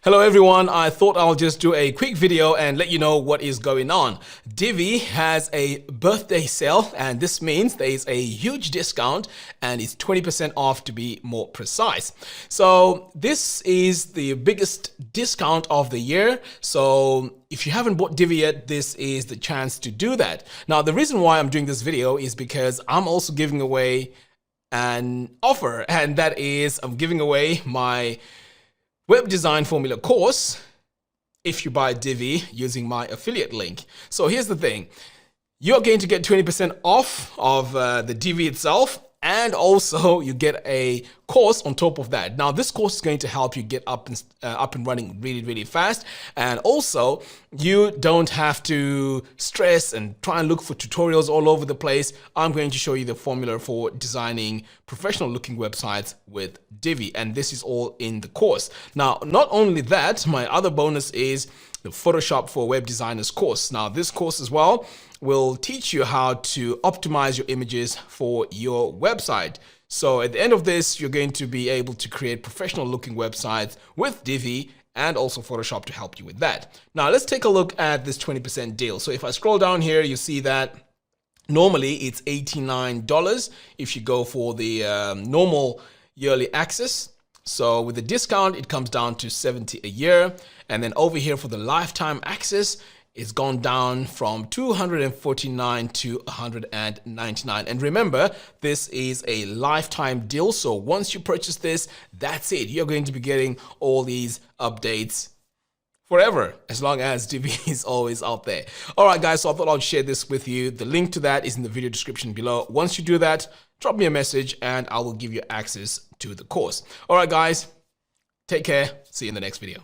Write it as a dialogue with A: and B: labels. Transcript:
A: Hello everyone, I thought I'll just do a quick video and let you know what is going on. Divi has a birthday sale and this means there is a huge discount and it's 20% off to be more precise. So this is the biggest discount of the year. So if you haven't bought Divi yet, this is the chance to do that. Now the reason why I'm doing this video is because I'm also giving away an offer, and that is I'm giving away my web design formula course if you buy Divi using my affiliate link. So here's the thing. You're going to get 20% off of the Divi itself, and also you get a course on top of that. Now this course is going to help you get up and running really fast, and also you don't have to stress and try and look for tutorials all over the place. I'm going to show you the formula for designing professional looking websites with Divi, and this is all in the course. Now not only that, my other bonus is the Photoshop for Web Designers course. Now this course as well will teach you how to optimize your images for your website. So at the end of this, you're going to be able to create professional looking websites with Divi and also Photoshop to help you with that. Now let's take a look at this 20% deal. So if I scroll down here, you see that normally it's $89 if you go for the normal yearly access. So with the discount, it comes down to $70 a year. And then over here for the lifetime access, it's gone down from $249 to $199. And remember, this is a lifetime deal. So once you purchase this, that's it. You're going to be getting all these updates forever, as long as Divi is always out there. All right, guys, so I thought I'd share this with you. The link to that is in the video description below. Once you do that, drop me a message and I will give you access to the course. All right, guys, take care. See you in the next video.